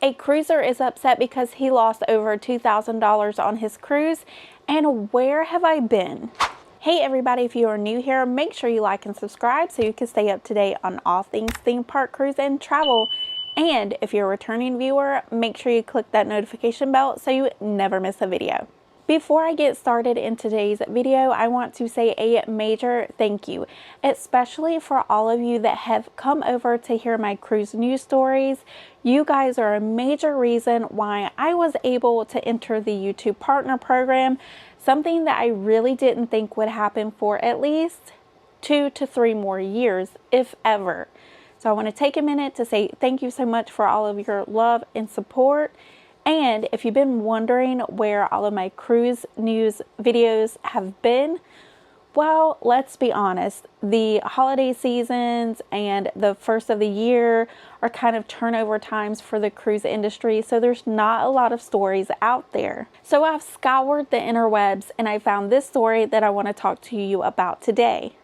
A cruiser is upset because he lost over $2,000 on his cruise, and where have I been? Hey everybody, if you are new here, make sure you like and subscribe so you can stay up to date on all things theme park, cruise, and travel. And if you're a returning viewer, make sure you click that notification bell so you never miss a video. Before I get started in today's video, I want to say a major thank you, especially for all of you that have come over to hear my cruise news stories. You guys are a major reason why I was able to enter the YouTube Partner Program, something that I really didn't think would happen for at least 2 to 3 more years, if ever. So I want to take a minute to say thank you so much for all of your love and support. And if you've been wondering where all of my cruise news videos have been, well, let's be honest, the holiday seasons and the first of the year are kind of turnover times for the cruise industry, so there's not a lot of stories out there. So I've scoured the interwebs and I found this story that I want to talk to you about today.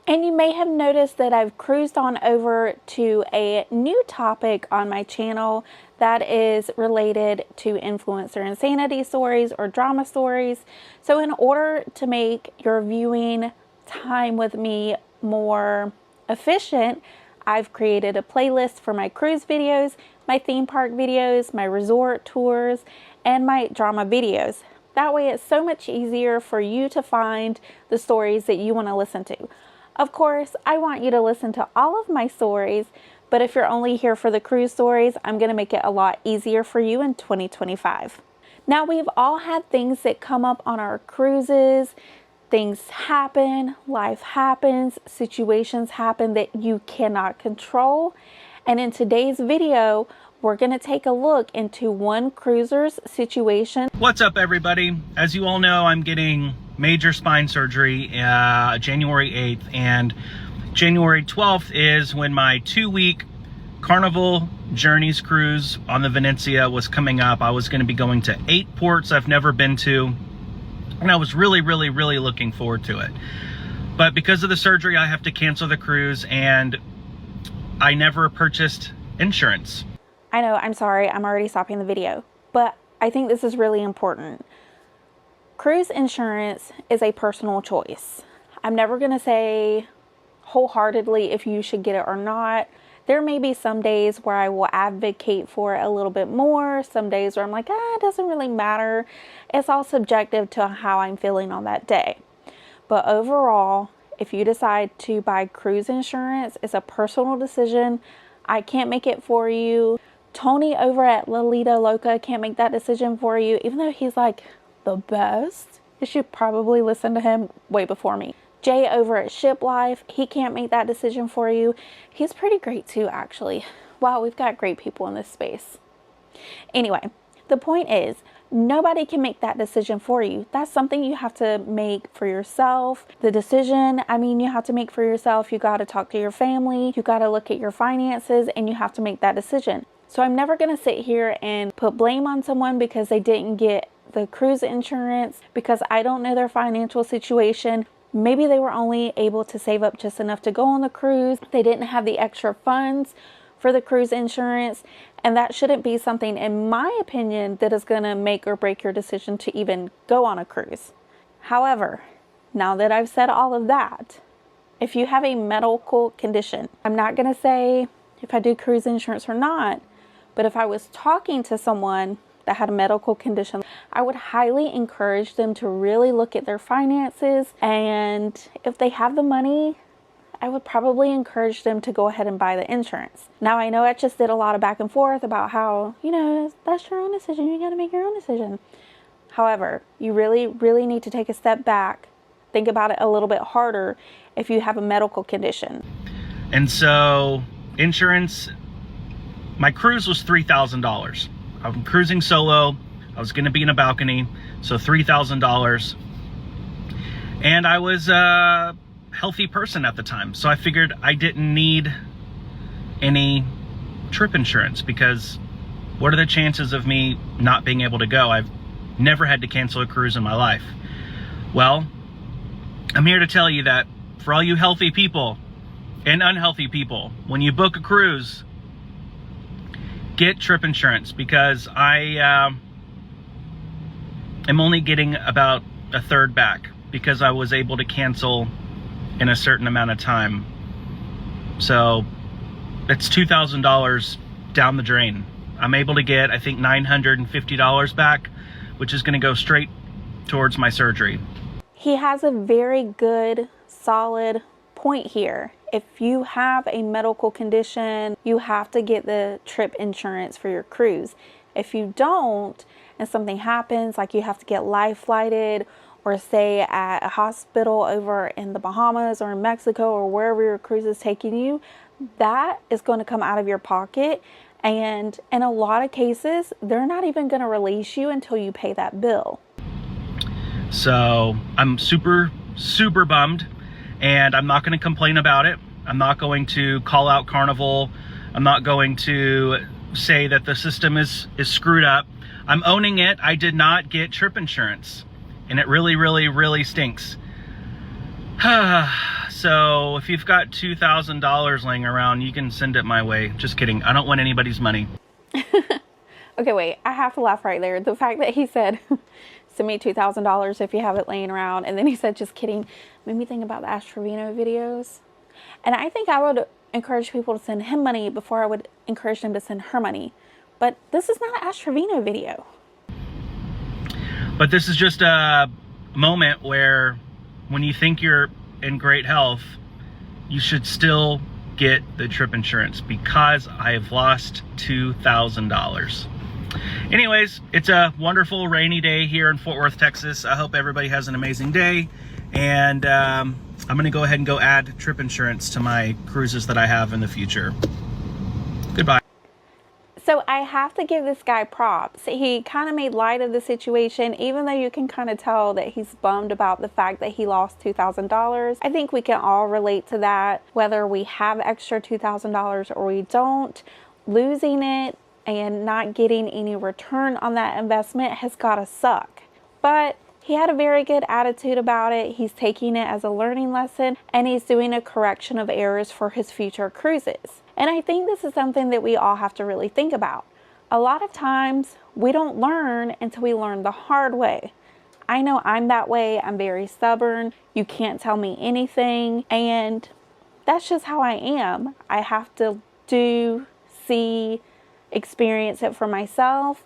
And you may have noticed that I've cruised on over to a new topic on my channel that is related to influencer insanity stories or drama stories. So in order to make your viewing time with me more efficient, I've created a playlist for my cruise videos, my theme park videos, my resort tours, and my drama videos. That way it's so much easier for you to find the stories that you want to listen to. Of course, I want you to listen to all of my stories, but if you're only here for the cruise stories, I'm going to make it a lot easier for you in 2025. Now, we've all had things that come up on our cruises. Things happen, life happens, situations happen that you cannot control. And in today's video, we're going to take a look into one cruiser's situation. What's up, everybody? As you all know, I'm getting major spine surgery January 8th, and January 12th is when my 2-week Carnival Journeys cruise on the Venezia was coming up. I was going to be going to 8 ports I've never been to, and I was really looking forward to it. But because of the surgery, I have to cancel the cruise, and I never purchased insurance. I know, I'm sorry, I'm already stopping the video, but I think this is really important. Cruise insurance is a personal choice. I'm never going to say wholeheartedly if you should get it or not. There may be some days where I will advocate for it a little bit more. Some days where I'm like, it doesn't really matter. It's all subjective to how I'm feeling on that day. But overall, if you decide to buy cruise insurance, it's a personal decision. I can't make it for you. Tony over at Lido Loca can't make that decision for you, even though he's like the best. You should probably listen to him way before me. Jay over at Ship Life, he can't make that decision for you. He's pretty great too, actually. Wow, we've got great people in this space. Anyway, the point is, nobody can make that decision for you. That's something you have to make for yourself. The decision, you have to make for yourself. You got to talk to your family. You got to look at your finances, and you have to make that decision. So I'm never going to sit here and put blame on someone because they didn't get the cruise insurance, because I don't know their financial situation. Maybe they were only able to save up just enough to go on the cruise. They didn't have the extra funds for the cruise insurance, and that shouldn't be something, in my opinion, that is going to make or break your decision to even go on a cruise. However, now that I've said all of that, if you have a medical condition, I'm not going to say if I do cruise insurance or not, but if I was talking to someone that had a medical condition, I would highly encourage them to really look at their finances, and if they have the money, I would probably encourage them to go ahead and buy the insurance. Now, I know I just did a lot of back and forth about how, that's your own decision. You got to make your own decision. However, you really need to take a step back, think about it a little bit harder if you have a medical condition. And so insurance, my cruise was $3,000. I'm cruising solo. I was going to be in a balcony, so $3,000. And I was a healthy person at the time, so I figured I didn't need any trip insurance, because what are the chances of me not being able to go? I've never had to cancel a cruise in my life. Well, I'm here to tell you that for all you healthy people and unhealthy people, when you book a cruise, get trip insurance, because I am only getting about a third back because I was able to cancel in a certain amount of time. So it's $2,000 down the drain. I'm able to get, I think, $950 back, which is going to go straight towards my surgery. He has a very good, solid point here. If you have a medical condition, you have to get the trip insurance for your cruise. If you don't, and something happens, like you have to get life flighted or stay at a hospital over in the Bahamas or in Mexico or wherever your cruise is taking you, that is going to come out of your pocket. And in a lot of cases, they're not even going to release you until you pay that bill. So I'm super, super bummed, and I'm not going to complain about it. I'm not going to call out Carnival. I'm not going to say that the system is screwed up. I'm owning it. I did not get trip insurance, and it really, really, really stinks. So if you've got $2,000 laying around, you can send it my way. Just kidding. I don't want anybody's money. Okay, wait. I have to laugh right there. The fact that he said, send me $2,000 if you have it laying around. And then he said, just kidding, made me think about the Ash Trevino videos. And I think I would encourage people to send him money before I would encourage them to send her money. But this is not an Ash Trevino video. But this is just a moment where when you think you're in great health, you should still get the trip insurance, because I've lost $2,000. Anyways, it's a wonderful rainy day here in Fort Worth, Texas. I hope everybody has an amazing day. And I'm going to go ahead and go add trip insurance to my cruises that I have in the future. Goodbye. So I have to give this guy props. He kind of made light of the situation, even though you can kind of tell that he's bummed about the fact that he lost $2,000. I think we can all relate to that, whether we have extra $2,000 or we don't. Losing it and not getting any return on that investment has got to suck. But he had a very good attitude about it. He's taking it as a learning lesson, and he's doing a correction of errors for his future cruises. And I think this is something that we all have to really think about. A lot of times we don't learn until we learn the hard way. I know I'm that way. I'm very stubborn. You can't tell me anything. And that's just how I am. I have to do, see, experience it for myself.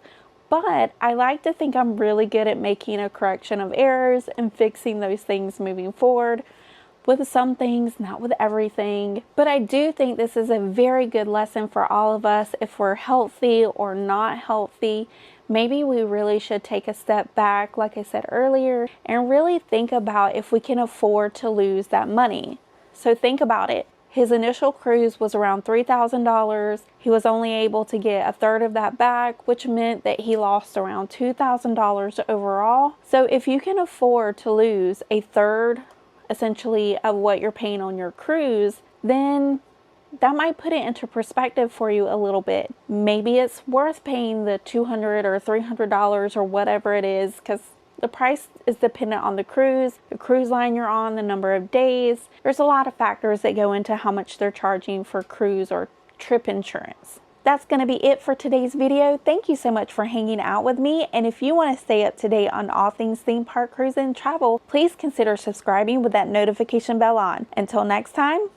But I like to think I'm really good at making a correction of errors and fixing those things moving forward. With some things, not with everything. But I do think this is a very good lesson for all of us. If we're healthy or not healthy, maybe we really should take a step back, like I said earlier, and really think about if we can afford to lose that money. So think about it. His initial cruise was around $3,000. He was only able to get a third of that back, which meant that he lost around $2,000 overall. So if you can afford to lose a third, essentially, of what you're paying on your cruise, then that might put it into perspective for you a little bit. Maybe it's worth paying the $200 or $300 or whatever it is, because the price is dependent on the cruise line you're on, the number of days. There's a lot of factors that go into how much they're charging for cruise or trip insurance. That's going to be it for today's video. Thank you so much for hanging out with me. And if you want to stay up to date on all things theme park, cruise, and travel, please consider subscribing with that notification bell on. Until next time,